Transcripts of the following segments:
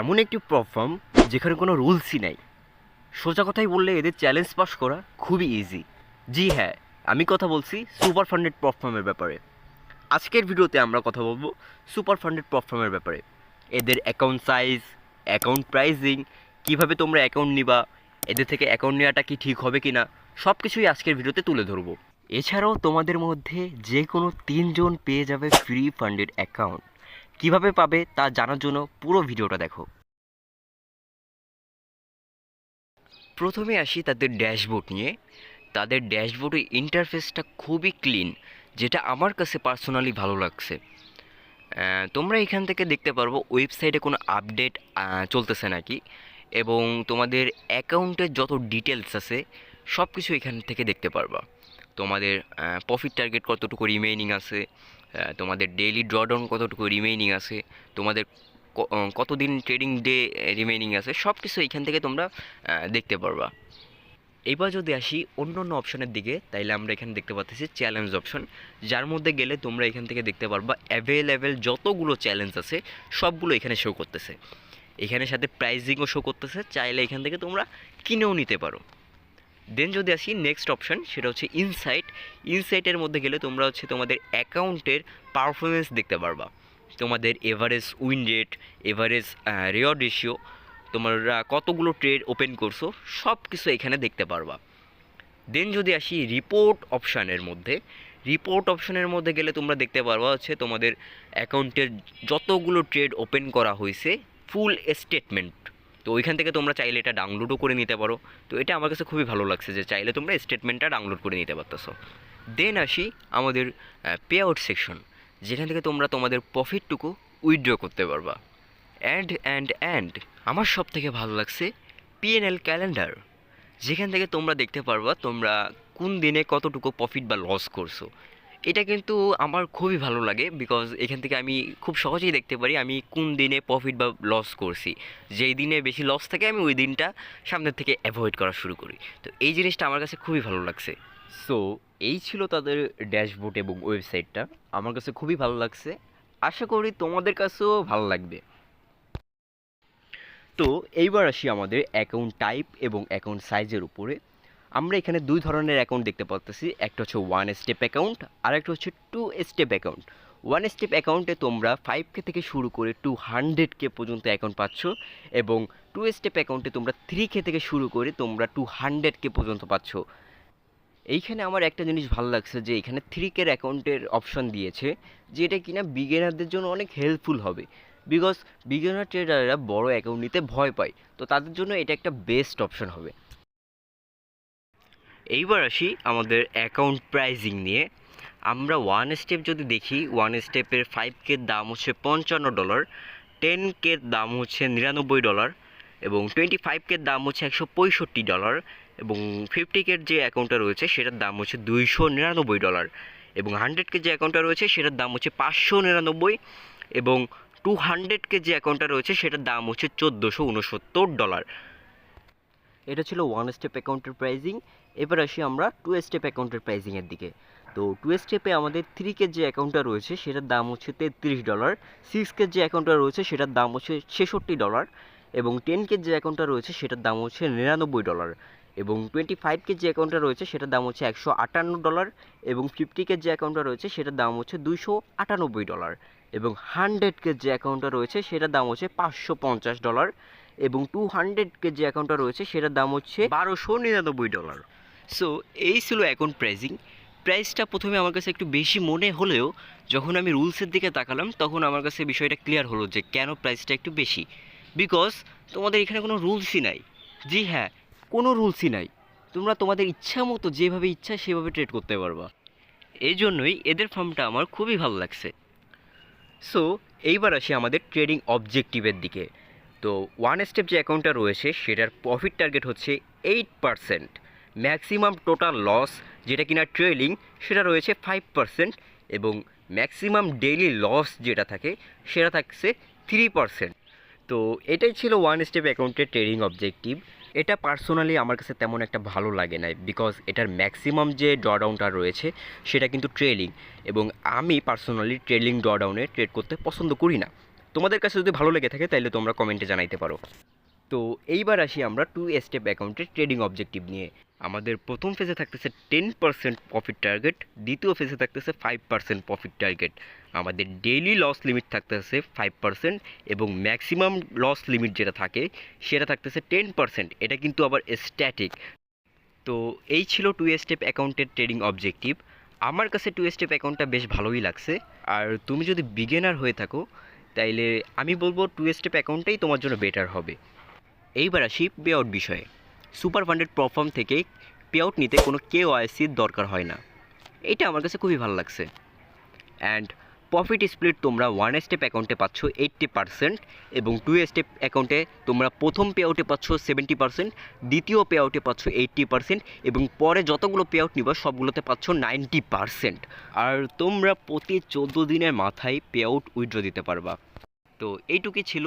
এমন একটি প্ল্যাটফর্ম যেখানে কোনো রুলসই নাই। সোজা কথাই বললে এদের চ্যালেঞ্জ পাস করা খুবই ইজি। জি হ্যাঁ, আমি কথা বলছি সুপার ফান্ডেড প্ল্যাটফর্মের ব্যাপারে। আজকের ভিডিওতে আমরা কথা বলবো সুপার ফান্ডেড প্ল্যাটফর্মের ব্যাপারে। এদের অ্যাকাউন্ট সাইজ, অ্যাকাউন্ট প্রাইজিং, কীভাবে তোমরা অ্যাকাউন্ট নিবা, এদের থেকে অ্যাকাউন্ট নেওয়াটা কি ঠিক হবে কি না, সব কিছুই আজকের ভিডিওতে তুলে ধরবো। এছাড়াও তোমাদের মধ্যে যে কোনো 3 জন পেয়ে যাবে ফ্রি ফান্ডেড অ্যাকাউন্ট। কীভাবে পাবে তা জানার জন্য পুরো ভিডিওটা দেখো। প্রথমে আসি তাদের ড্যাশবোর্ড নিয়ে। তাদের ড্যাশবোর্ডের ইন্টারফেসটা খুবই ক্লিন, যেটা আমার কাছে পার্সোনালি ভালো লাগছে। তোমরা এখান থেকে দেখতে পারবো ওয়েবসাইটে কোনো আপডেট চলতেছে নাকি, এবং তোমাদের অ্যাকাউন্টের যত ডিটেলস আছে সব কিছু এখান থেকে দেখতে পারবা। তোমাদের প্রফিট টার্গেট কতটুকু রিমেইনিং আছে, তোমাদের ডেইলি ড্রডাউন কতটুকু রিমেইনিং আছে, তোমাদের কতদিন ট্রেডিং ডে রিমেইনিং আছে, সব কিছু এখান থেকে তোমরা দেখতে পারবা। এবার যদি আসি অন্য অন্য অপশনের দিকে, তাইলে আমরা এখানে দেখতে পাচ্ছি চ্যালেঞ্জ অপশন, যার মধ্যে গেলে তোমরা এখান থেকে দেখতে পারবা অ্যাভেলেবেল যতগুলো চ্যালেঞ্জ আছে সবগুলো এখানে শো করতেছে। এখানে সাথে প্রাইজিংও শো করতেছে, চাইলে এখান থেকে তোমরা কিনেও নিতে পারো। দেন যদি আসি নেক্সট অপশন, সেটা হচ্ছে ইনসাইট। ইনসাইটের মধ্যে গেলে তোমরা হচ্ছে তোমাদের অ্যাকাউন্টের পারফরমেন্স দেখতে পারবা। তোমাদের average win rate, average reward ratio, তোমরা কতগুলো ট্রেড ওপেন করছো, সব কিছু এখানে দেখতে পারবা। দেন যদি আসি রিপোর্ট অপশানের মধ্যে, রিপোর্ট অপশানের মধ্যে গেলে তোমরা দেখতে পারবা হচ্ছে তোমাদের অ্যাকাউন্টের যতগুলো ট্রেড ওপেন করা হয়েছে ফুল স্টেটমেন্ট। তো ওইখান থেকে তোমরা চাইলে এটা ডাউনলোডও করে নিতে পারো। তো এটা আমার কাছে খুবই ভালো লাগছে যে চাইলে তোমরা স্টেটমেন্টটা ডাউনলোড করে নিতে পারতেছো। দেন আসি আমাদের পে আউট সেকশন, যেখান থেকে তোমরা তোমাদের প্রফিটটুকু উইথড্র করতে পারবা। অ্যান্ড আমার সব থেকে ভালো লাগছে পিএনএল ক্যালেন্ডার, যেখান থেকে তোমরা দেখতে পারবা তোমরা কোন দিনে কতটুকু প্রফিট বা লস করছো। এটা কিন্তু আমার খুবই ভালো লাগে, বিকজ এখান থেকে আমি খুব সহজেই দেখতে পারি আমি কোন দিনে প্রফিট বা লস করছি। যেই দিনে বেশি লস থাকে আমি ওই দিনটা সামনের থেকে অ্যাভয়েড করা শুরু করি। তো এই জিনিসটা আমার কাছে খুবই ভালো লাগছে। সো এই ছিল তাদের ড্যাশবোর্ড এবং ওয়েবসাইটটা, আমার কাছে খুবই ভালো লাগছে। আশা করি তোমাদের কাছেও ভালো লাগবে। তো এইবার আসি আমাদের অ্যাকাউন্ট টাইপ এবং অ্যাকাউন্ট সাইজের উপরে। আমরা এখানে 2 ধরনের অ্যাকাউন্ট দেখতে পাচ্ছি, একটা হচ্ছে 1 স্টেপ অ্যাকাউন্ট আর একটা হচ্ছে 2 স্টেপ অ্যাকাউন্ট। 1 স্টেপ অ্যাকাউন্টে তোমরা 5K থেকে শুরু করে 200K পর্যন্ত অ্যাকাউন্ট পাচ্ছ, এবং 2 স্টেপ অ্যাকাউন্টে তোমরা 3K থেকে শুরু করে তোমরা 200K পর্যন্ত পাচ্ছ। এইখানে আমার একটা জিনিস ভালো লাগছে যে এখানে 3K অ্যাকাউন্টের অপশন দিয়েছে, যেটা কিনা বিগিনারদের জন্য অনেক হেল্পফুল হবে। বিকজ বিগিনার ট্রেডাররা বড় অ্যাকাউন্ট নিতে ভয় পায়, তো তাদের জন্য এটা একটা বেস্ট অপশন হবে। এইবার আসি আমাদের অ্যাকাউন্ট প্রাইজিং নিয়ে। আমরা 1 স্টেপ যদি দেখি, 1 স্টেপের 5K দাম হচ্ছে $55, 10K দাম হচ্ছে $99, এবং 25K দাম হচ্ছে $165, এবং 50K যে অ্যাকাউন্টটা রয়েছে সেটার দাম হচ্ছে $299, এবং 100K যে অ্যাকাউন্টটা রয়েছে সেটার দাম হচ্ছে $599, এবং 200K যে অ্যাকাউন্টটা রয়েছে সেটার দাম হচ্ছে $1469। এটা ছিল 1 স্টেপ অ্যাকাউন্টের প্রাইজিং। এবার আসি আমরা 2 স্টেপ অ্যাকাউন্টের প্রাইজিংয়ের দিকে। তো 2 স্টেপে আমাদের 3K যে অ্যাকাউন্টটা রয়েছে সেটার দাম হচ্ছে $33, 6K যে অ্যাকাউন্টটা রয়েছে সেটার দাম হচ্ছে $66, এবং 10K যে অ্যাকাউন্টটা রয়েছে সেটার দাম হচ্ছে $99, এবং 25K যে অ্যাকাউন্টটা রয়েছে সেটার দাম হচ্ছে $158, এবং 50K যে অ্যাকাউন্টটা রয়েছে সেটার দাম হচ্ছে $298, এবং 100K যে অ্যাকাউন্টটা রয়েছে সেটার দাম হচ্ছে $550, এবং 200K যে অ্যাকাউন্টটা রয়েছে সেটার দাম হচ্ছে $1299। সো এই ছিল অ্যাকাউন্ট প্রাইজিং। প্রাইসটা প্রথমে আমার কাছে একটু বেশি মনে হলেও যখন আমি রুলসের দিকে তাকালাম তখন আমার কাছে বিষয়টা ক্লিয়ার হলো যে কেন প্রাইসটা একটু বেশি। বিকজ তোমাদের এখানে কোনো রুলসই নাই। জি হ্যাঁ, কোনো রুলসই নাই। তোমরা তোমাদের ইচ্ছা মতো যেভাবে ইচ্ছা সেভাবে ট্রেড করতে পারবা। এই জন্যই এদের ফার্মটা আমার খুবই ভালো লাগছে। সো এইবার আসি আমাদের ট্রেডিং অবজেক্টিভের দিকে। তো 1 স্টেপ যে অ্যাকাউন্টটা রয়েছে সেটার প্রফিট টার্গেট হচ্ছে 8%, ম্যাক্সিমাম টোটাল লস যেটা কিনা ট্রেলিং সেটা রয়েছে 5%, এবং ম্যাক্সিমাম ডেইলি লস যেটা থাকে সেটা থাকছে 3%। তো এটাই ছিল 1 স্টেপ অ্যাকাউন্টের ট্রেডিং অবজেক্টিভ। এটা পার্সোনালি আমার কাছে তেমন একটা ভালো লাগে না, বিকজ এটার ম্যাক্সিমাম যে ড্রডাউনটা রয়েছে সেটা কিন্তু ট্রেলিং, এবং আমি পার্সোনালি ট্রেলিং ড্রডাউনে ট্রেড করতে পছন্দ করি না। তোমাদের কাছে যদি ভালো লেগে থাকে তাহলে তোমরা কমেন্টে জানাইতে পারো। তো এইবার আসি আমরা 2 স্টেপ অ্যাকাউন্টের ট্রেডিং অবজেক্টিভ নিয়ে। আমাদের প্রথম ফেজে থাকতেছে 10% প্রফিট টার্গেট, দ্বিতীয় ফেজে থাকতেছে 5% প্রফিট টার্গেট। আমাদের ডেইলি লস লিমিট থাকতেছে 5% এবং ম্যাক্সিমাম লস লিমিট যেটা থাকে সেটা থাকতেছে 10%। এটা কিন্তু আবার স্ট্যাটিক। তো এই ছিল 2 স্টেপ অ্যাকাউন্টের ট্রেডিং অবজেক্টিভ। আমার কাছে 2 স্টেপ অ্যাকাউন্টটা বেশ ভালোই লাগছে। আর তুমি যদি বিগিনার হয়ে থাকো তাইলে আমি বলবো 2 স্টেপ অ্যাকাউন্টটাই তোমার জন্য বেটার হবে। এইবার আসি পে আউট বিষয়ে। সুপার ফান্ডেড প্ল্যাটফর্ম থেকে পে আউট নিতে কোনো কেওয়াইসির দরকার হয় না। এটা আমার কাছে খুবই ভালো লাগছে। অ্যান্ড প্রফিট স্প্লিট তোমরা 1 স্টেপ অ্যাকাউন্টে পাচ্ছ 80% এবং 2 স্টেপ অ্যাকাউন্টে তোমরা প্রথম পে আউটে পাচ্ছ 70%, দ্বিতীয় পে আউটে পাচ্ছ 80% এবং পরে যতগুলো পে আউট নিবা সবগুলোতে পাচ্ছ 90%। আর তোমরা প্রতি 14 দিনের মাথায় পে আউট উইথড্র দিতে পারবা। তো এইটুকুই ছিল।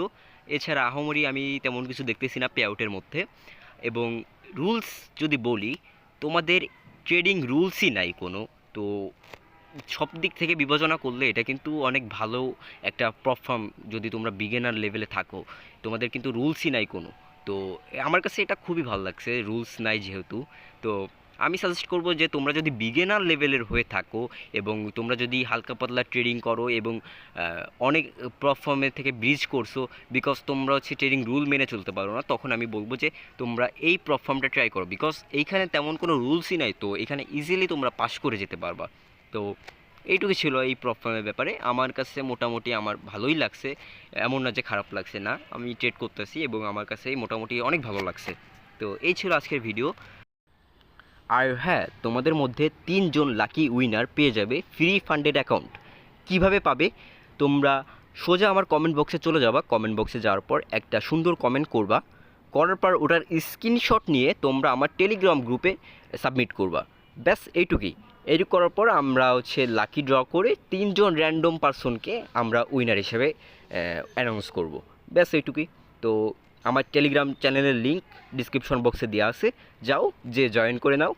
এছাড়া আহামরি আমি তেমন কিছু দেখতেছি না পে আউটের মধ্যে। এবং রুলস যদি বলি, তোমাদের ট্রেডিং রুলসই নাই কোনো। তো সব দিক থেকে বিবেচনা করলে এটা কিন্তু অনেক ভালো একটা প্ল্যাটফর্ম। যদি তোমরা বিগিনার লেভেলে থাকো তোমাদের কিন্তু রুলসই নাই কোনো। তো আমার কাছে এটা খুবই ভালো লাগছে, রুলস নাই যেহেতু। তো আমি সাজেস্ট করব যে তোমরা যদি বিগিনার লেভেলের হয়ে থাকো এবং তোমরা যদি হালকা পাতলা ট্রেডিং করো এবং অনেক প্ল্যাটফর্মের থেকে ব্রিজ করছো, বিকজ তোমরা হচ্ছে ট্রেডিং রুল মেনে চলতে পারো না, তখন আমি বলবো যে তোমরা এই প্ল্যাটফর্মটা ট্রাই করো। বিকজ এইখানে তেমন কোনো রুলসই নাই, তো এখানে ইজিলি তোমরা পাস করে যেতে পারবা। তো এইটুকু ছিল এই প্ল্যাটফর্মের ব্যাপারে। আমার কাছে মোটামুটি আমার ভালোই লাগছে, এমন না যে খারাপ লাগছে না। আমি ট্রেড করতেছি এবং আমার কাছে মোটামুটি অনেক ভালো লাগছে। তো এই ছিল আজকের ভিডিও। আর হ্যাঁ, তোমাদের মধ্যে 3 জন লাকি উইনার পেয়ে যাবে ফ্রি ফান্ডেড অ্যাকাউন্ট। কিভাবে পাবে? তোমরা সোজা আমার কমেন্ট বক্সে চলে যাবা। কমেন্ট বক্সে যাওয়ার পর একটা সুন্দর কমেন্ট করবা, করার পর ওটার স্ক্রিনশট নিয়ে তোমরা আমার টেলিগ্রাম গ্রুপে সাবমিট করবা। ব্যাস এইটুকুই। এইটুকু করার পর আমরা হচ্ছে লাকি ড্র করে 3 জন র্যান্ডম পারসনকে আমরা উইনার হিসেবে অ্যানাউন্স করব। ব্যাস এইটুকুই। তো আমার টেলিগ্রাম চ্যানেলের লিঙ্ক ডিসক্রিপশন বক্সে দেওয়া আছে, যাও যে জয়েন করে নাও।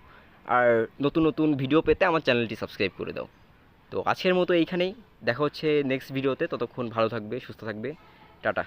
আর নতুন নতুন ভিডিও পেতে আমার চ্যানেলটি সাবস্ক্রাইব করে দাও। তো আজকের মতো এইখানেই, দেখা হচ্ছে নেক্সট ভিডিওতে। ততক্ষণ ভালো থাকবে, সুস্থ থাকবে, টাটা।